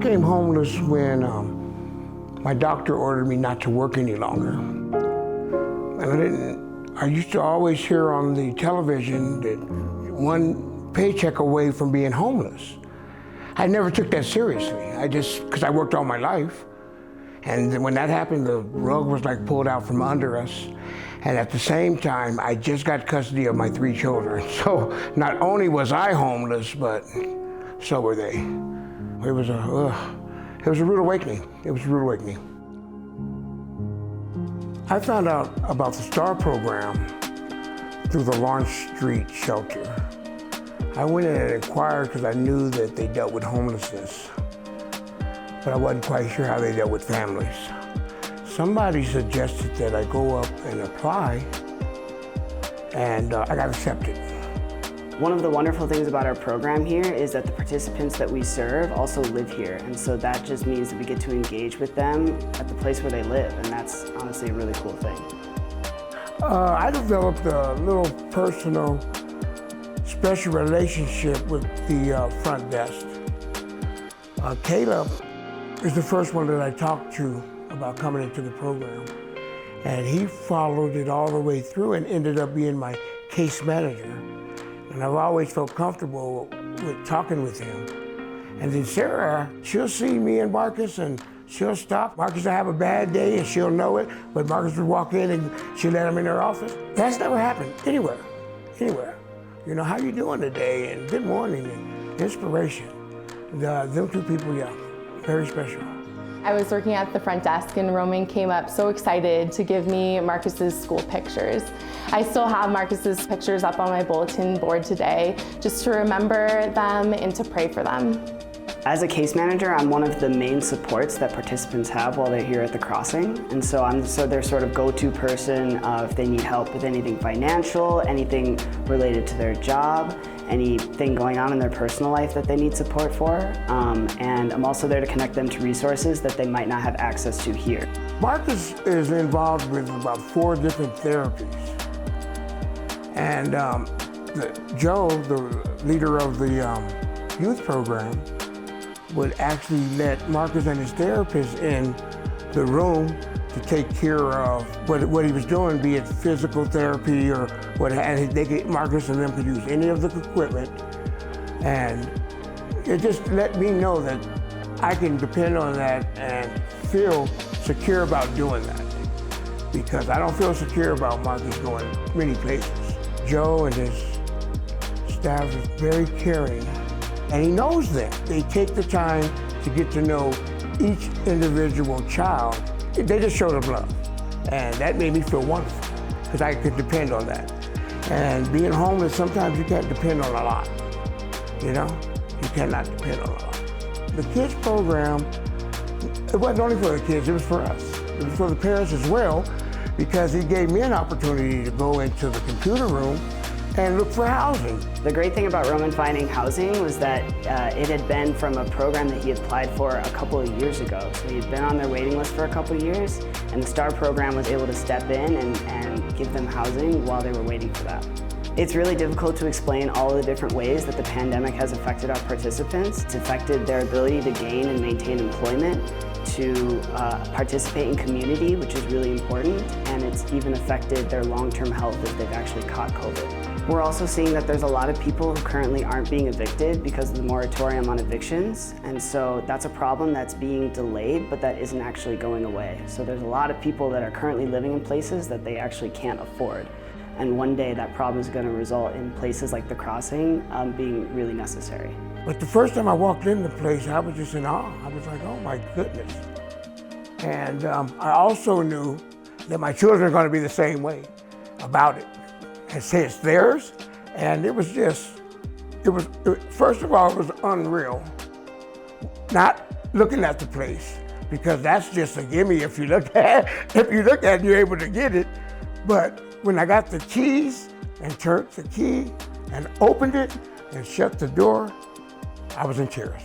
became homeless when my doctor ordered me not to work any longer. And I used to always hear on the television that one paycheck away from being homeless. I never took that seriously. Because I worked all my life. And when that happened, the rug was like pulled out from under us. And at the same time, I just got custody of my 3 children. So not only was I homeless, but so were they. It was a rude awakening. It was a rude awakening. I found out about the STAR program through the Lawrence Street shelter. I went in and inquired because I knew that they dealt with homelessness, but I wasn't quite sure how they dealt with families. Somebody suggested that I go up and apply, and I got accepted. One of the wonderful things about our program here is that the participants that we serve also live here, and so that just means that we get to engage with them at the place where they live, and that's honestly a really cool thing. I developed a little personal, special relationship with the front desk. Caleb is the first one that I talked to about coming into the program, and he followed it all the way through and ended up being my case manager. And I've always felt comfortable with talking with him. And then Sarah, she'll see me and Marcus and she'll stop. Marcus will have a bad day and she'll know it, but Marcus would walk in and she'll let him in her office. That's never happened anywhere. You know, how you doing today? And good morning and inspiration. Them 2 people, yeah, very special. I was working at the front desk and Roman came up so excited to give me Marcus's school pictures. I still have Marcus's pictures up on my bulletin board today just to remember them and to pray for them. As a case manager, I'm one of the main supports that participants have while they're here at the Crossing. And so I'm their sort of go-to person if they need help with anything financial, anything related to their job, anything going on in their personal life that they need support for. And I'm also there to connect them to resources that they might not have access to here. Marcus is involved with about 4 different therapies. And Joe, the leader of the youth program, would actually let Marcus and his therapist in the room to take care of what he was doing, be it physical therapy or what, and Marcus and them could use any of the equipment. And it just let me know that I can depend on that and feel secure about doing that. Because I don't feel secure about Marcus going many places. Joe and his staff is very caring, and he knows them. They take the time to get to know each individual child. They just show them love, and that made me feel wonderful, because I could depend on that. And being homeless, sometimes you can't depend on a lot, you know? You cannot depend on a lot. The kids program, it wasn't only for the kids, it was for us. It was for the parents as well, because it gave me an opportunity to go into the computer room and look for housing. The great thing about Roman finding housing was that it had been from a program that he had applied for a couple of years ago. So he'd been on their waiting list for a couple of years, and the STAR program was able to step in and give them housing while they were waiting for that. It's really difficult to explain all of the different ways that the pandemic has affected our participants. It's affected their ability to gain and maintain employment, to participate in community, which is really important, and it's even affected their long-term health if they've actually caught COVID. We're also seeing that there's a lot of people who currently aren't being evicted because of the moratorium on evictions, and so that's a problem that's being delayed, but that isn't actually going away. So there's a lot of people that are currently living in places that they actually can't afford. And one day that problem is going to result in places like the Crossing being really necessary. But the first time I walked in the place, I was just in awe. I was like, oh my goodness. And I also knew that my children are going to be the same way about it. And say it's theirs. And it was just, first of all, it was unreal. Not looking at the place, because that's just a gimme if you look at it, you're able to get it. But when I got the keys and turned the key and opened it and shut the door, I was in tears.